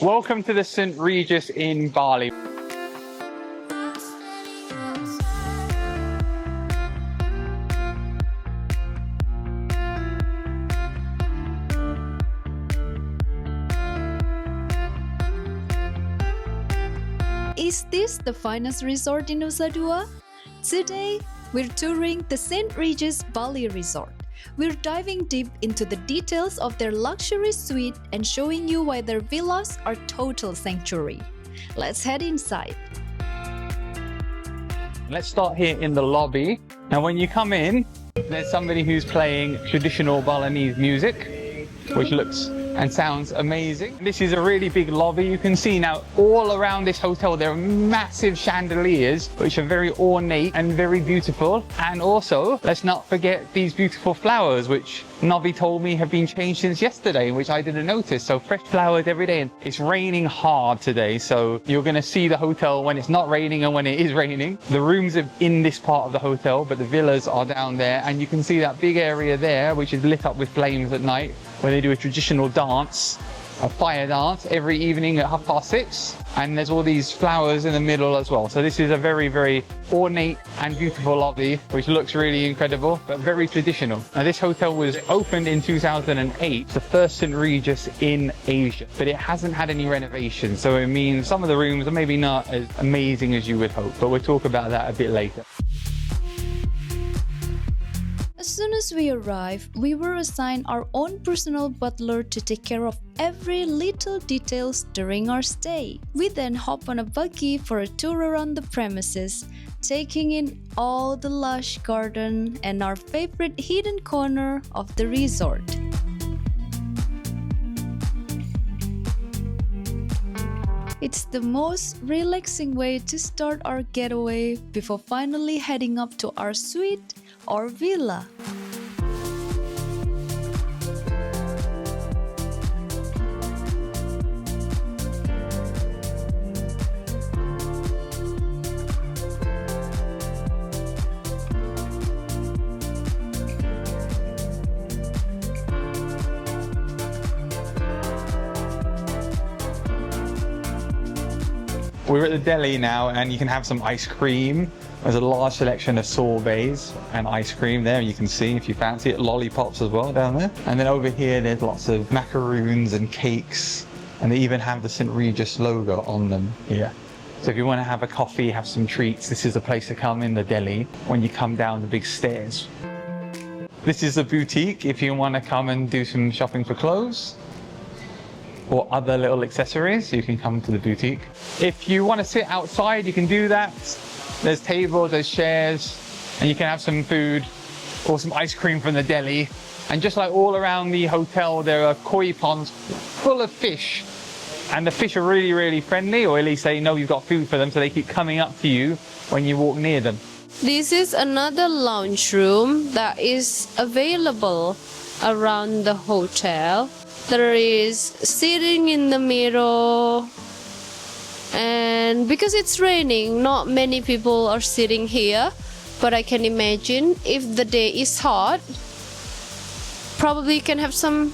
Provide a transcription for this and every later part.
Welcome to the St. Regis in Bali. Is this the finest resort in Nusa? Today, we're touring the St. Regis Bali Resort. We're diving deep into the details of their luxury suite and showing you why their villas are total sanctuary. Let's head inside. Let's start here in the lobby. Now when you come in, there's somebody who's playing traditional Balinese music, which looks and sounds amazing. This is a really big lobby. You can see now all around this hotel there are massive chandeliers which are very ornate and very beautiful. And also, let's not forget these beautiful flowers which Novi told me have been changed since yesterday, which I didn't notice. So fresh flowers every day. And it's raining hard today, so you're going to see the hotel when it's not raining and when it is raining. The rooms are in this part of the hotel, but the villas are down there, and you can see that big area there which is lit up with flames at night, where they do a traditional dance, a fire dance, every evening at 6:30. And there's all these flowers in the middle as well. So this is a very, very ornate and beautiful lobby, which looks really incredible, but very traditional. Now this hotel was opened in 2008, the first St. Regis in Asia, but it hasn't had any renovations. So it means some of the rooms are maybe not as amazing as you would hope, but we'll talk about that a bit later. As soon as we arrived, we were assigned our own personal butler to take care of every little details during our stay. We then hop on a buggy for a tour around the premises, taking in all the lush garden and our favorite hidden corner of the resort. It's the most relaxing way to start our getaway before finally heading up to our suite or villa. We're at the Deli now, and you can have some ice cream. There's a large selection of sorbets and ice cream there, you can see if you fancy it. Lollipops as well down there. And then over here there's lots of macaroons and cakes, and they even have the St. Regis logo on them here. So if you want to have a coffee, have some treats, this is the place to come in the Deli when you come down the big stairs. This is the boutique if you want to come and do some shopping for clothes or other little accessories. You can come to the boutique. If you want to sit outside, you can do that. There's tables, there's chairs, and you can have some food or some ice cream from the Deli. And just like all around the hotel, there are koi ponds full of fish. And the fish are really, really friendly, or at least they know you've got food for them, so they keep coming up to you when you walk near them. This is another lounge room that is available around the hotel. There is seating in the middle, and because it's raining, not many people are sitting here, but I can imagine if the day is hot, probably you can have some,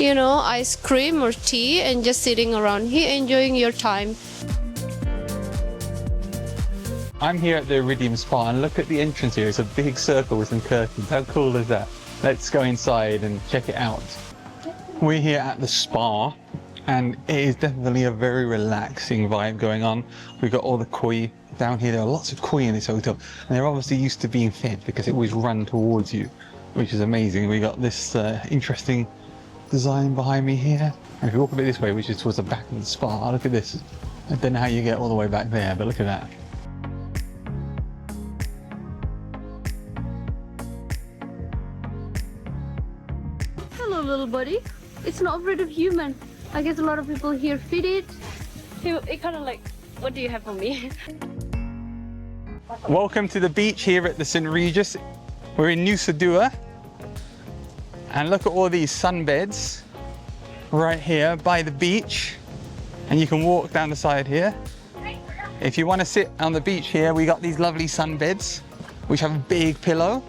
ice cream or tea and just sitting around here enjoying your time. I'm here at the Iridium spa, and look at the entrance here. It's a big circle with some curtains. How cool is that? Let's go inside and check it out. We're here at the spa, and it is definitely a very relaxing vibe going on. We've got all the koi down here. There are lots of koi in this hotel, and they're obviously used to being fed because it always run towards you, which is amazing. We got this interesting design behind me here. And if you walk a bit this way, which is towards the back of the spa, look at this. I don't know how you get all the way back there, but look at that. Hello, little buddy. It's not afraid of human. I guess a lot of people here feed it. It kind of like, what do you have for me? Welcome to the beach here at the St. Regis. We're in Nusa, and look at all these sunbeds right here by the beach, and you can walk down the side here. If you want to sit on the beach here, we got these lovely sunbeds which have a big pillow,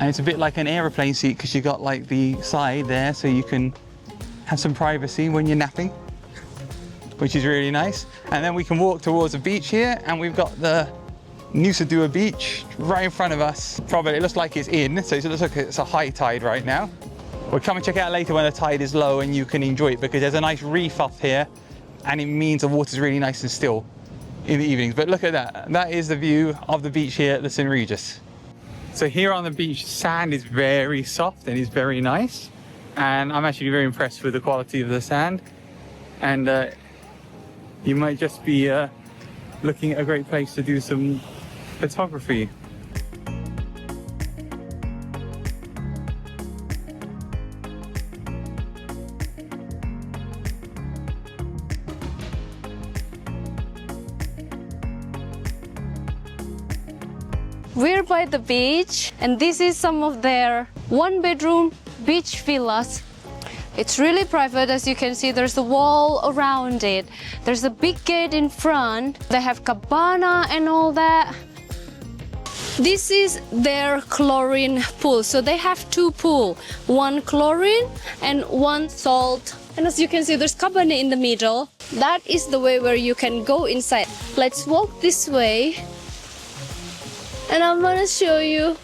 and it's a bit like an aeroplane seat because you got like the side there so you can have some privacy when you're napping. which is really nice. And then we can walk towards the beach here, and we've got the Nusa beach right in front of us. Probably, it looks like it's in, so it looks like it's a high tide right now. We'll come and check it out later when the tide is low and you can enjoy it, because there's a nice reef up here and it means the water's really nice and still in the evenings. But look at that. That is the view of the beach here at the St. Regis. So here on the beach, sand is very soft and it's very nice. And I'm actually very impressed with the quality of the sand. And you might just be looking at a great place to do some photography. We're by the beach, and this is some of their one-bedroom beach villas. It's really private. As you can see, there's a wall around it. There's a big gate in front. They have cabana and all that. This is their chlorine pool. So they have two pools, one chlorine and one salt. And as you can see, there's cabana in the middle. That is the way where you can go inside. Let's walk this way. And I'm gonna show you.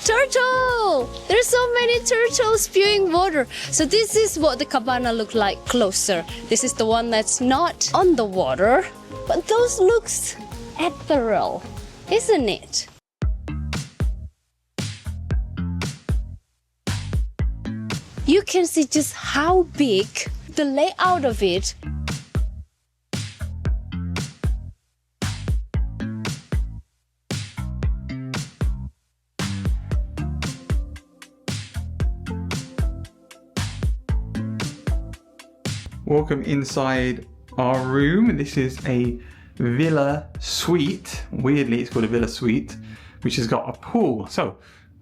Turtle! There's so many turtles spewing water. So this is what the cabana look like closer. This is the one that's not on the water, but those looks ethereal, isn't it? You can see just how big the layout of it. Welcome inside our room. This is a villa suite. Weirdly, it's called a villa suite, which has got a pool. So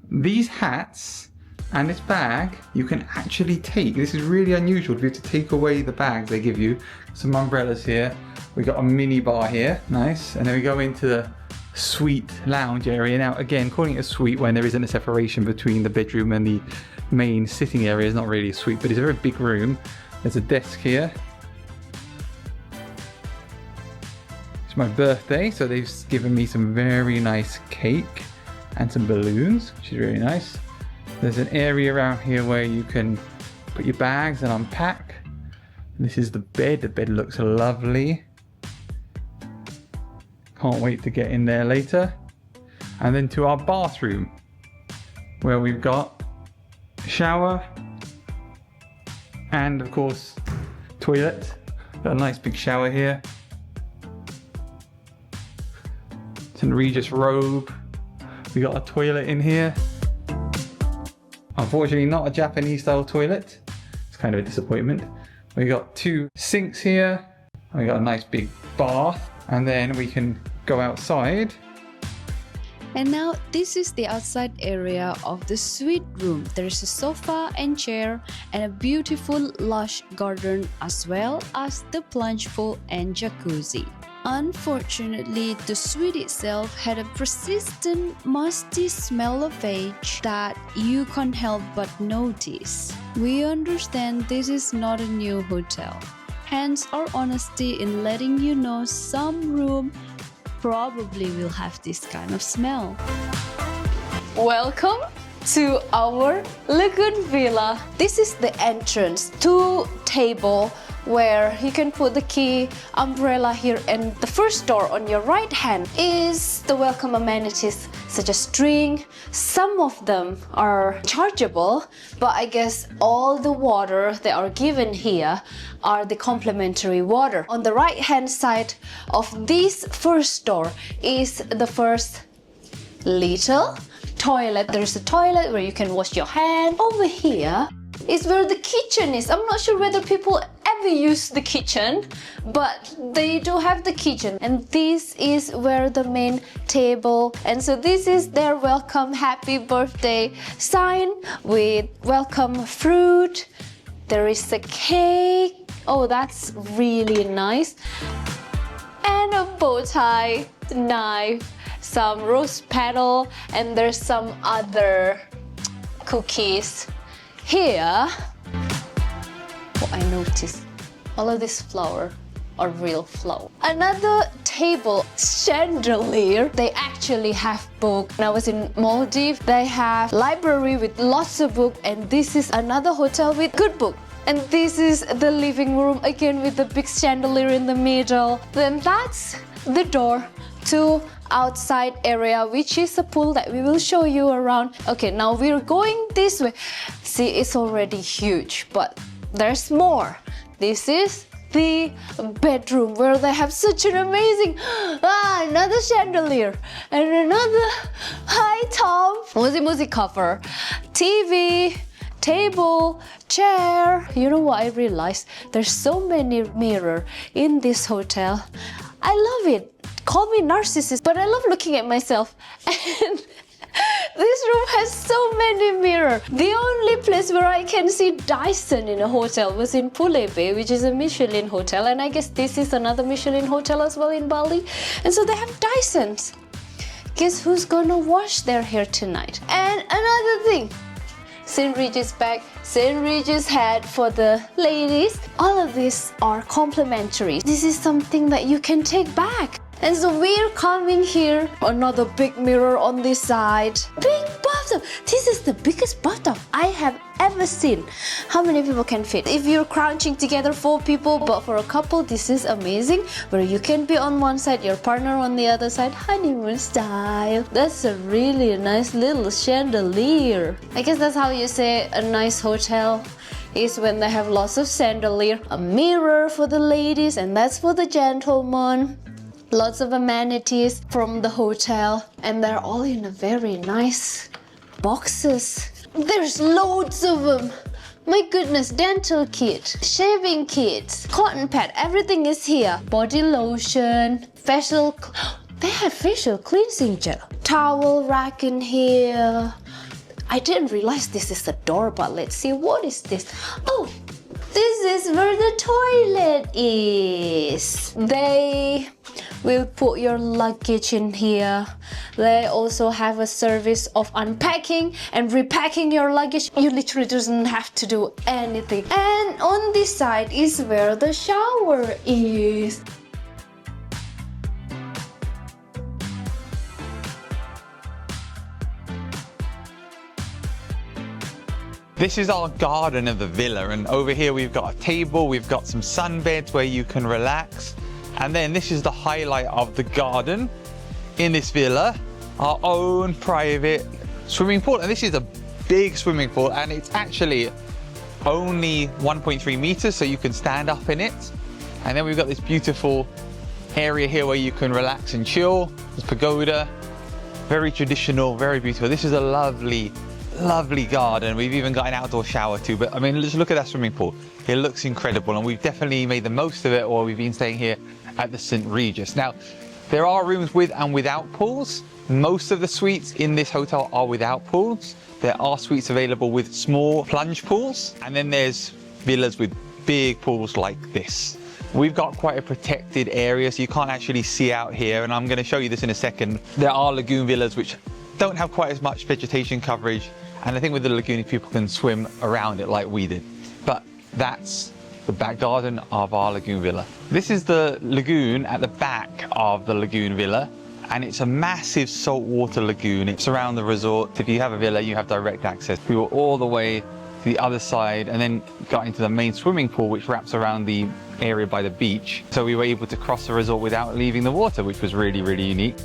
these hats and this bag you can actually take. This is really unusual to be able to take away the bags they give you. Some umbrellas here. We got a mini bar here, nice. And then we go into the suite lounge area. Now again, calling it a suite when there isn't a separation between the bedroom and the main sitting area is not really a suite, but it's a very big room. There's a desk here. It's my birthday, so they've given me some very nice cake and some balloons, which is really nice. There's an area around here where you can put your bags and unpack. This is the bed. The bed looks lovely. Can't wait to get in there later. And then to our bathroom, where we've got a shower, and of course, toilet. Got a nice big shower here. St. Regis robe. We got a toilet in here. Unfortunately, not a Japanese style toilet. It's kind of a disappointment. We got two sinks here. We got a nice big bath. And then we can go outside. And now this is the outside area of the suite room. There is a sofa and chair and a beautiful lush garden, as well as the plunge pool and jacuzzi. Unfortunately, the suite itself had a persistent musty smell of age that you can't help but notice. We understand this is not a new hotel, hence our honesty in letting you know some room probably will have this kind of smell. Welcome to our Lagoon Villa. This is the entrance to table where you can put the key, umbrella here, and the first door on your right hand is the welcome amenities such as drink. Some of them are chargeable, but I guess all the water that are given here are the complimentary water. On the right hand side of this first door is the first little toilet. There's a toilet where you can wash your hand. Over here is where the kitchen is. I'm not sure whether people ever use the kitchen, but they do have the kitchen. And this is where the main table, and so this is their welcome happy birthday sign with welcome fruit. There is a cake. Oh, that's really nice. And a bow tie, knife, some rose petal, and there's some other cookies. Here, what I noticed. All of this flower are real flower. Another table chandelier. They actually have book. When I was in Maldives, they have library with lots of book, and this is another hotel with good book. And this is the living room again with the big chandelier in the middle. Then that's the door to outside area, which is a pool that we will show you around. Okay, now we're going this way. See, it's already huge, but there's more. This is the bedroom where they have such an amazing another chandelier and another high top music cover, TV, table, chair. You know what I realized? There's so many mirrors in this hotel. I love it. Call me narcissist, but I love looking at myself. And this room has so many mirrors. The only place where I can see Dyson in a hotel was in Pule Bay, which is a Michelin hotel, and I guess this is another Michelin hotel as well in Bali. And so they have Dysons. Guess who's gonna wash their hair tonight? And another thing, St. Regis bag, St. Regis hat for the ladies. All of these are complimentary. This is something that you can take back. And so we're coming here. Another big mirror on this side. Big bathtub. This is the biggest bathtub I have ever seen. How many people can fit? If you're crouching together, 4 people, but for a couple, this is amazing. Where you can be on one side, your partner on the other side, honeymoon style. That's a really nice little chandelier. I guess that's how you say a nice hotel is when they have lots of chandelier. A mirror for the ladies, and that's for the gentlemen. Lots of amenities from the hotel, and they're all in a very nice boxes. There's loads of them. My goodness, dental kit, shaving kits, cotton pad, everything is here. Body lotion, facial, they have facial cleansing gel. Towel rack in here. I didn't realize this is the door, but let's see, what is this? Oh, this is where the toilet is. They will put your luggage in here. They also have a service of unpacking and repacking your luggage. You literally doesn't have to do anything. And on this side is where the shower is. This is our garden of the villa, and over here we've got a table, we've got some sunbeds where you can relax, and then this is the highlight of the garden in this villa, our own private swimming pool. And this is a big swimming pool, and it's actually only 1.3 meters, so you can stand up in it. And then we've got this beautiful area here where you can relax and chill. This pagoda, very traditional, very beautiful. This is a lovely garden. We've even got an outdoor shower too, but I mean, just look at that swimming pool. It looks incredible, and we've definitely made the most of it while we've been staying here at the St. Regis. Now, there are rooms with and without pools. Most of the suites in this hotel are without pools. There are suites available with small plunge pools, and then there's villas with big pools like this. We've got quite a protected area, so you can't actually see out here, and I'm going to show you this in a second. There are lagoon villas which don't have quite as much vegetation coverage, and I think with the lagoon people can swim around it like we did. But that's the back garden of our lagoon villa. This is the lagoon at the back of the lagoon villa, and it's a massive saltwater lagoon. It's around the resort. If you have a villa, you have direct access. We were all the way to the other side and then got into the main swimming pool, which wraps around the area by the beach. So we were able to cross the resort without leaving the water, which was really, really unique.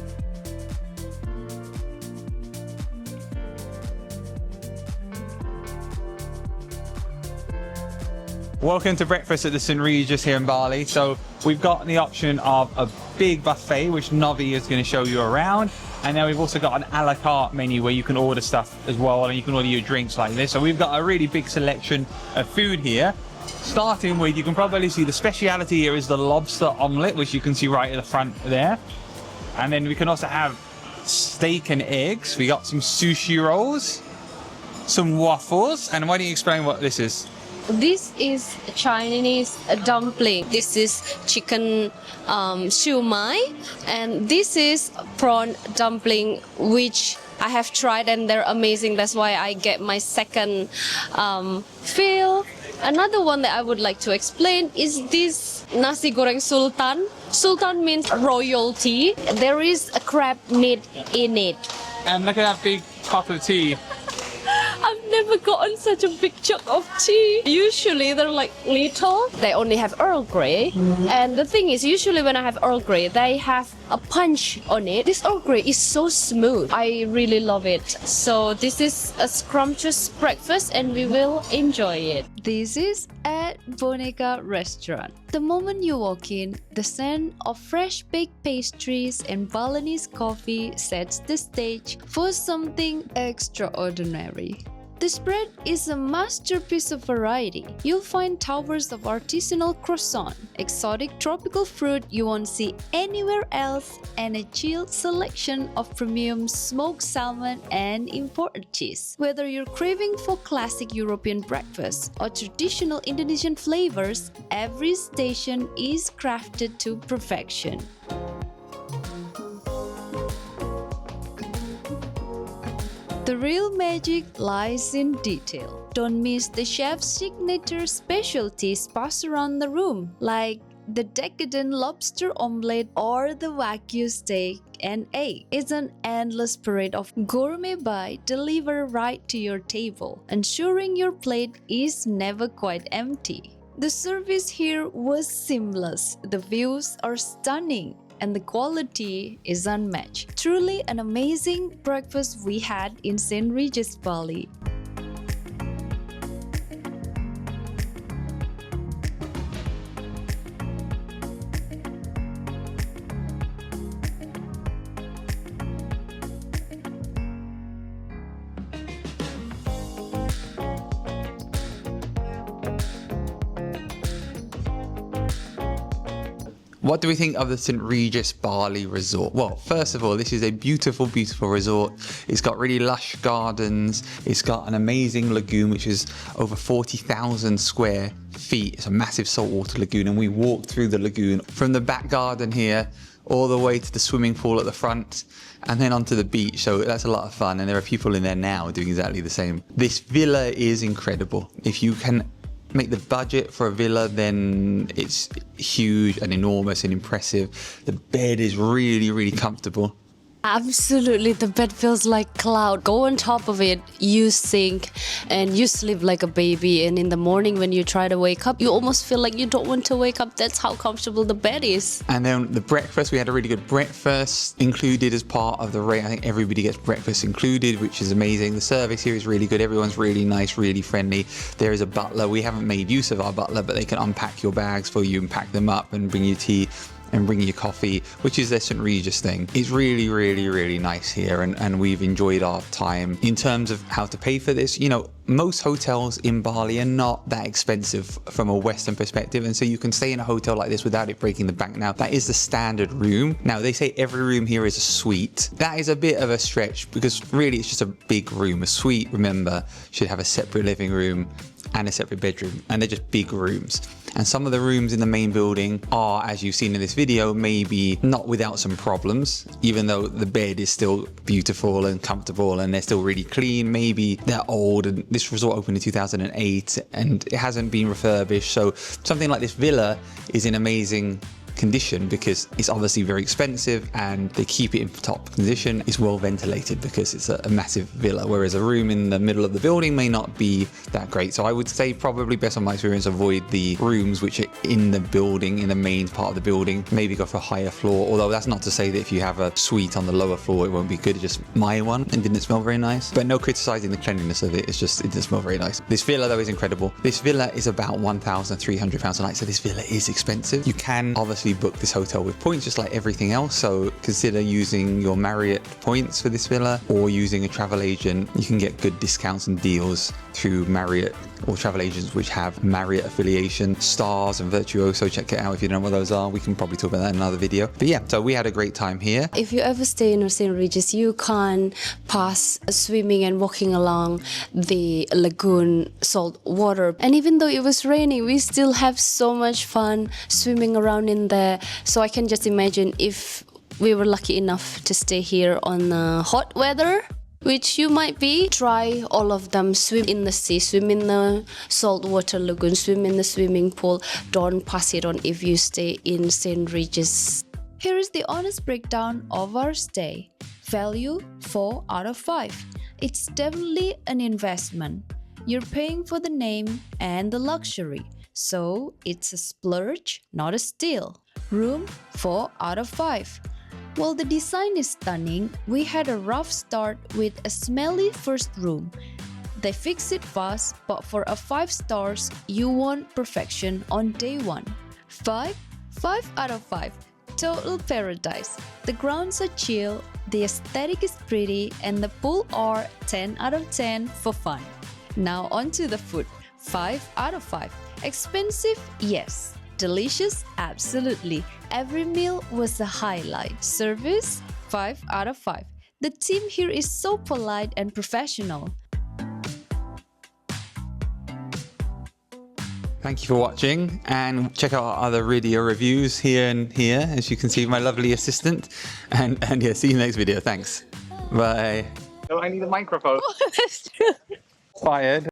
Welcome to breakfast at the St. Regis here in Bali. So we've got the option of a big buffet, which Novi is going to show you around. And then we've also got an a la carte menu where you can order stuff as well, and you can order your drinks like this. So we've got a really big selection of food here. Starting with, you can probably see the speciality here is the lobster omelette, which you can see right at the front there. And then we can also have steak and eggs. We got some sushi rolls, some waffles. And why don't you explain what this is? This is Chinese dumpling. This is chicken siu mai, and this is prawn dumpling, which I have tried and they're amazing. That's why I get my second fill. Another one that I would like to explain is this nasi goreng sultan. Sultan means royalty. There is a crab meat in it. And look at that big cup of tea. I've never gotten such a big chunk of tea. Usually they're like little. They only have Earl Grey. And the thing is, usually when I have Earl Grey, they have a punch on it. This Earl Grey is so smooth. I really love it. So this is a scrumptious breakfast and we will enjoy it. This is at Boneka restaurant. The moment you walk in, the scent of fresh baked pastries and Balinese coffee sets the stage for something extraordinary. The spread is a masterpiece of variety. You'll find towers of artisanal croissant, exotic tropical fruit you won't see anywhere else, and a chilled selection of premium smoked salmon and imported cheese. Whether you're craving for classic European breakfast or traditional Indonesian flavors, every station is crafted to perfection. The real magic lies in detail. Don't miss the chef's signature specialties passed around the room, like the decadent lobster omelette or the Wagyu steak and egg. It's an endless parade of gourmet bite delivered right to your table, ensuring your plate is never quite empty. The service here was seamless. The views are stunning, and the quality is unmatched. Truly an amazing breakfast we had in St. Regis Bali. What do we think of the St. Regis Bali Resort? Well, first of all, this is a beautiful, beautiful resort. It's got really lush gardens. It's got an amazing lagoon, which is over 40,000 square feet. It's a massive saltwater lagoon, and we walked through the lagoon from the back garden here all the way to the swimming pool at the front and then onto the beach. So that's a lot of fun, and there are people in there now doing exactly the same. This villa is incredible. If you can make the budget for a villa, then it's huge and enormous and impressive. The bed is really, really comfortable. Absolutely, the bed feels like cloud. Go on top of it, you sink and you sleep like a baby, and in the morning when you try to wake up, you almost feel like you don't want to wake up. That's how comfortable the bed is. And then the breakfast, we had a really good breakfast included as part of the rate. I think everybody gets breakfast included, which is amazing. The service here is really good. Everyone's really nice, really friendly. There is a butler. We haven't made use of our butler, but they can unpack your bags for you and pack them up and bring you tea and bring you coffee, which is their St. Regis thing. It's really, really, really nice here, and we've enjoyed our time. In terms of how to pay for this, you know, most hotels in Bali are not that expensive from a Western perspective, and so you can stay in a hotel like this without it breaking the bank. Now, that is the standard room. Now, they say every room here is a suite. That is a bit of a stretch because really it's just a big room. A suite, remember, should have a separate living room and a separate bedroom, and they're just big rooms. And some of the rooms in the main building are, as you've seen in this video, maybe not without some problems, even though the bed is still beautiful and comfortable and they're still really clean. Maybe they're old, and this resort opened in 2008 and it hasn't been refurbished. So something like this villa is in amazing condition because it's obviously very expensive and they keep it in top condition. It's well ventilated because it's a massive villa, whereas a room in the middle of the building may not be that great. So I would say probably, based on my experience, avoid the rooms which are in the building, in the main part of the building. Maybe go for a higher floor, although that's not to say that if you have a suite on the lower floor it won't be good. It's just my one and didn't smell very nice, but no criticizing the cleanliness of it. It's just, it didn't smell very nice. This villa though is incredible. This villa is about £1,300 a night, so this villa is expensive. You can obviously book this hotel with points just like everything else, so consider using your Marriott points for this villa or using a travel agent. You can get good discounts and deals through Marriott or travel agents which have Marriott affiliation. Stars and Virtuoso, check it out if you don't know what those are. We can probably talk about that in another video. But yeah, so we had a great time here. If you ever stay in St. Regis, you can pass swimming and walking along the lagoon saltwater. And even though it was raining, we still have so much fun swimming around in there. So I can just imagine if we were lucky enough to stay here on hot weather, which you might be. Try all of them. Swim in the sea, swim in the saltwater lagoon, swim in the swimming pool. Don't pass it on if you stay in St. Regis. Here is the honest breakdown of our stay. Value 4 out of 5. It's definitely an investment. You're paying for the name and the luxury, so it's a splurge, not a steal. Room 4 out of 5. While the design is stunning, we had a rough start with a smelly first room. They fix it fast, but for a 5 stars, you want perfection on day 1. 5 out of 5. Total paradise. The grounds are chill, the aesthetic is pretty, and the pool are 10 out of 10 for fun. Now on to the food. 5 out of 5. Expensive? Yes. Delicious? Absolutely. Every meal was a highlight. Service? 5 out of 5. The team here is so polite and professional. Thank you for watching, and check out our other Iridium reviews here and here, as you can see, my lovely assistant. And yeah, see you next video. Thanks. Bye. Oh, I need a microphone. Fired.